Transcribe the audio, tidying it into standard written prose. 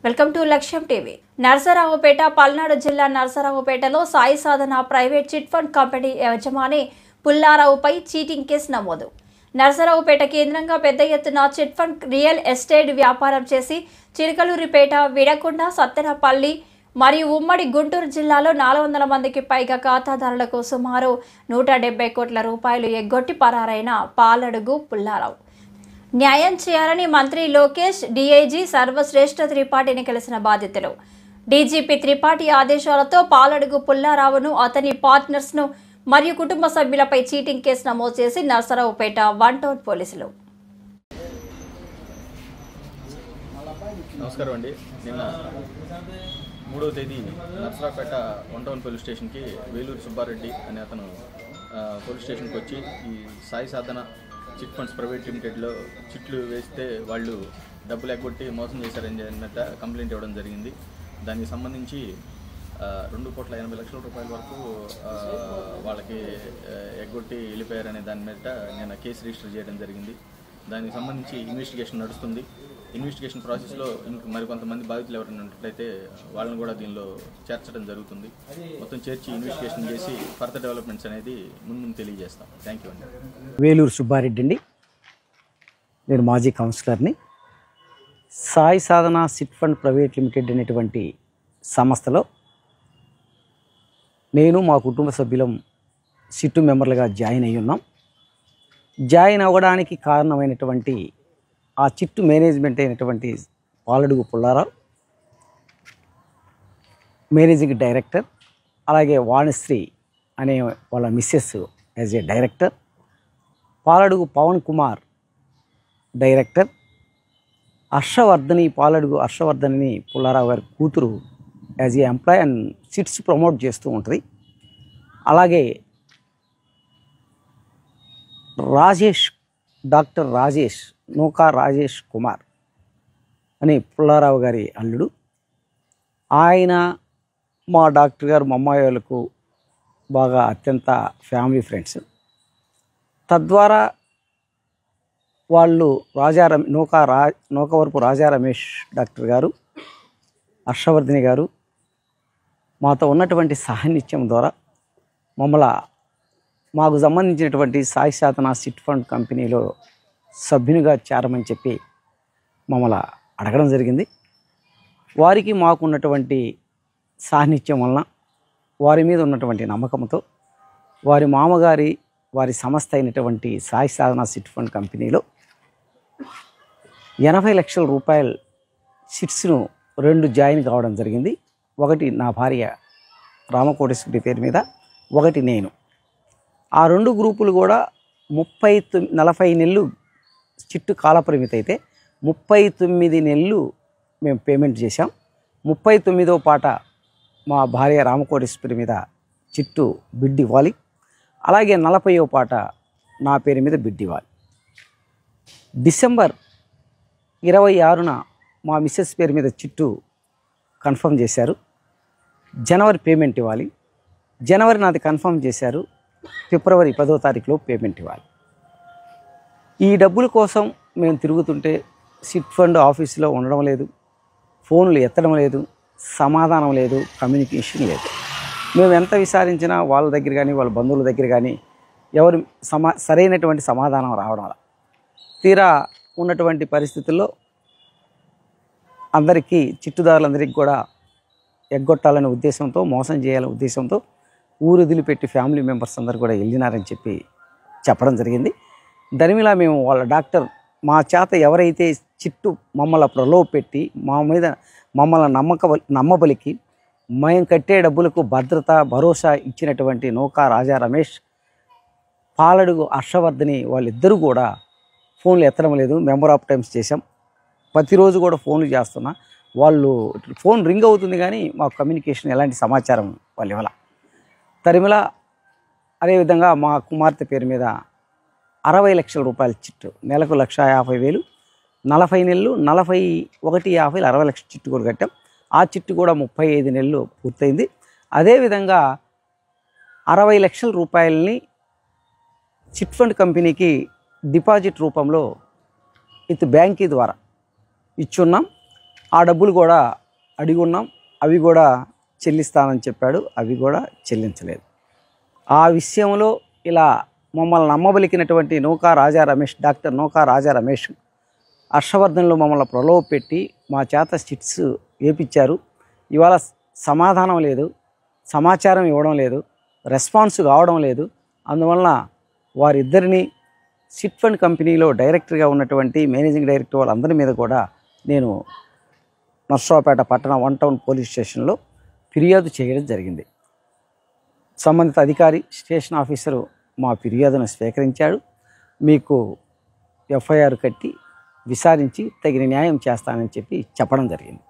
Welcome to లక్ష్యం TV. Narasaraopet Palnadu జిల్లా నర్సరావుపేటలో సాయి సాధన private chit fund company యజమాని పుల్లారావుపై చీటింగ్ కేసు నమోదు. నర్సరావుపేట కేంద్రంగా పెద్ద ఎత్తున చిట్ ఫండ్ రియల్ ఎస్టేట్ వ్యాపారం చేసి చిరకలూరిపేట, విడకొండ, సత్తెనపల్లి మరియు ఉమ్మడి గుంటూరు జిల్లాలో 400 మందికి పైగా ఖాతాదారులకు సుమారు 170 కోట్ల రూపాయలు ఎగ్గొట్టి పరారైన పాలడుగు పుల్లారావు న్యాయం చేయాలని మంత్రి లోకేష్, డీఐజీ సర్వశ్రేష్ఠ త్రిపాఠిని కలిసిన బాధితులు. డీజీపీ త్రిపాఠి ఆదేశాలతో పాలడుగు పుల్లారావును, అతని పార్ట్నర్స్ను మరియు కుటుంబ సభ్యులపై చీటింగ్ కేసు నమోదు చేసి నర్సరావుపేట 1 టౌన్ పోలీసులు. నమస్కారం అండి. నిన్న 3వ తేదీ నర్సరావుపేట 1 టౌన్ పోలీస్ స్టేషన్కి వేలూరు సుబ్బారెడ్డి అనే అతను పోలీస్ స్టేషన్కి వచ్చి ఈ సాయి సాధన చిట్ ఫండ్స్ ప్రైవేట్ లిమిటెడ్లో చిట్లు వేస్తే వాళ్ళు డబ్బులు ఎగ్గొట్టి మోసం చేశారని అన్నట్టు కంప్లైంట్ ఇవ్వడం జరిగింది. దానికి సంబంధించి 2,80,00,000 రూపాయల వరకు వాళ్ళకి ఎగ్గొట్టి వెళ్ళిపోయారనే దాని మీద నేను కేసు రిజిస్టర్ చేయడం జరిగింది. దానికి సంబంధించి ఇన్వెస్టిగేషన్ నడుస్తుంది. ఇన్వెస్టిగేషన్ ప్రాసెస్లో మరికొంతమంది బాధితులు ఎవరైనా ఉన్నట్లయితే వాళ్ళని కూడా దీనిలో చేర్చడం జరుగుతుంది. మొత్తం చేర్చి ఇన్వెస్టిగేషన్ చేసి ఫర్దర్ డెవలప్మెంట్స్ అనేది ముందు తెలియజేస్తాం. థ్యాంక్ యూ అండి. వేలూరు సుబ్బారెడ్డి అండి, నేను మాజీ కౌన్సిలర్ని. సాయి సాధన చిట్ ఫండ్ ప్రైవేట్ లిమిటెడ్ అనేటువంటి సంస్థలో నేను మా కుటుంబ సభ్యులం సిట్టు మెంబర్లుగా జాయిన్ అయ్యి ఉన్నాం. జాయిన్ అవ్వడానికి కారణమైనటువంటి ఆ చిట్టు మేనేజ్మెంట్ అయినటువంటి పాలడుగు పుల్లారావు, మేనేజింగ్ డైరెక్టర్, అలాగే వాణిశ్రీ అనే వాళ్ళ Mrs as a director, Paladugu Pavan Kumar director, Paladugu Harshavardhani Pullarao గారి కూతురు యాజ్ ఏ ఎంప్లాయ్ అండ్ సిట్స్ ప్రమోట్ చేస్తూ ఉంటుంది. అలాగే డాక్టర్ రాజేష్, నూకా రాజేష్ కుమార్ అని పుల్లారావు గారి అల్లుడు. ఆయన మా డాక్టర్ గారు మా అమ్మాయి వాళ్ళకు బాగా అత్యంత ఫ్యామిలీ ఫ్రెండ్స్. తద్వారా వాళ్ళు నూకవరపు రాజా రమేష్ డాక్టర్ గారు, హర్షవర్ధని గారు మాతో ఉన్నటువంటి సాన్నిధ్యం ద్వారా మాకు సంబంధించినటువంటి సాయి సాధన చిట్ ఫండ్ కంపెనీలో సభ్యునిగా చేరమని చెప్పి మమ్మల్ని అడగడం జరిగింది. వారికి మాకు ఉన్నటువంటి సాన్నిధ్యం వలన, వారి మీద ఉన్నటువంటి నమ్మకంతో వారి సంస్థ అయినటువంటి సాయి సాధన చిట్ ఫండ్ కంపెనీలో 80 లక్షల రూపాయల చిట్స్ను 2 జాయిన్ కావడం జరిగింది. ఒకటి నా భార్య రామకోటేశ్వరి పేరు మీద, ఒకటి నేను. ఆ 2 గ్రూపులు కూడా 40 నెలలు చిట్టు కాలపరిమితి అయితే 39 నెలలు మేము పేమెంట్ చేశాం. 39వ పాట మా భార్య రామకోటేశ్వరి మీద చిట్టు బిడ్ ఇవ్వాలి. అలాగే 40వ పాట నా పేరు మీద బిడ్ ఇవ్వాలి. డిసెంబర్ 26న మా మిస్సెస్ పేరు మీద చిట్టు కన్ఫర్మ్ చేశారు. జనవరి పేమెంట్ ఇవ్వాలి. జనవరి నాది కన్ఫర్మ్ చేశారు. ఫిబ్రవరి 10వ తారీఖులో పేమెంట్ ఇవ్వాలి. ఈ డబ్బుల కోసం మేము తిరుగుతుంటే చిట్ ఫండ్ ఆఫీసులో ఉండడం లేదు, ఫోన్లు ఎత్తడం లేదు, సమాధానం లేదు, కమ్యూనికేషన్ లేదు. మేము ఎంత విచారించినా వాళ్ళ దగ్గర కానీ వాళ్ళ బంధువుల దగ్గర కానీ ఎవరు సరైనటువంటి సమాధానం రావడం వల్ల తీరా ఉన్నటువంటి పరిస్థితుల్లో అందరికీ, చిట్టుదారులందరికీ కూడా ఎగ్గొట్టాలనే ఉద్దేశంతో, మోసం చేయాలనే ఉద్దేశంతో ఊరు వదిలిపెట్టి ఫ్యామిలీ మెంబర్స్ అందరు కూడా వెళ్ళినారని చెప్పడం జరిగింది. దరిమిలా మేము వాళ్ళ డాక్టర్ మా చేత ఎవరైతే చిట్టు మమ్మల్ని ప్రలోభ పెట్టి మమ్మల్ని నమ్మబలికి మేము కట్టే డబ్బులకు భరోసా ఇచ్చినటువంటి నూకా రాజా రమేష్, పాలడుగు హర్షవర్ధని వాళ్ళిద్దరూ కూడా ఫోన్లు ఎత్తడం లేదు. మెంబర్ ఆఫ్ టైమ్స్ చేసాం. ప్రతిరోజు కూడా ఫోన్లు చేస్తున్నా. వాళ్ళు ఫోన్ రింగ్ అవుతుంది కానీ మాకు కమ్యూనికేషన్ ఎలాంటి సమాచారం వాళ్ళు ఇవ్వాల. తరిమిల అదేవిధంగా మా కుమార్తె పేరు మీద 60 లక్షల రూపాయల చిట్టు, నెలకు 1,50,000, 40 నెలలు, 41,50,000, 60 లక్షల చిట్టు కూడా కట్టాం. ఆ చిట్టు కూడా 35 నెలలు పూర్తయింది. అదేవిధంగా 60 లక్షల రూపాయలని చిట్ ఫండ్ కంపెనీకి డిపాజిట్ రూపంలో బ్యాంకీ ద్వారా ఇచ్చున్నాం. ఆ డబ్బులు కూడా అడిగి ఉన్నాం, అవి కూడా చెల్లిస్తానని చెప్పాడు, అవి కూడా చెల్లించలేదు. ఆ విషయంలో ఇలా మమ్మల్ని నమ్మబలికినటువంటి డాక్టర్ నూకా రాజా రమేష్ హర్షవర్ధన్లో మమ్మల్ని ప్రలోభ పెట్టి మా చేత చిట్స్ వేపించారు. ఇవాళ సమాధానం లేదు, సమాచారం ఇవ్వడం లేదు, రెస్పాన్స్ కావడం లేదు. అందువలన వారిద్దరిని చిట్ ఫండ్ కంపెనీలో డైరెక్టర్గా ఉన్నటువంటి మేనేజింగ్ డైరెక్టర్ వాళ్ళందరి మీద కూడా నేను నర్సరావుపేట పట్టణ 1 టౌన్ పోలీస్ స్టేషన్లో ఫిర్యాదు చేయడం జరిగింది. సంబంధిత అధికారి స్టేషన్ ఆఫీసరు మా ఫిర్యాదును స్వీకరించాడు. మీకు ఎఫ్ఐఆర్ కట్టి విచారించి తగిన న్యాయం చేస్తానని చెప్పి చెప్పడం జరిగింది.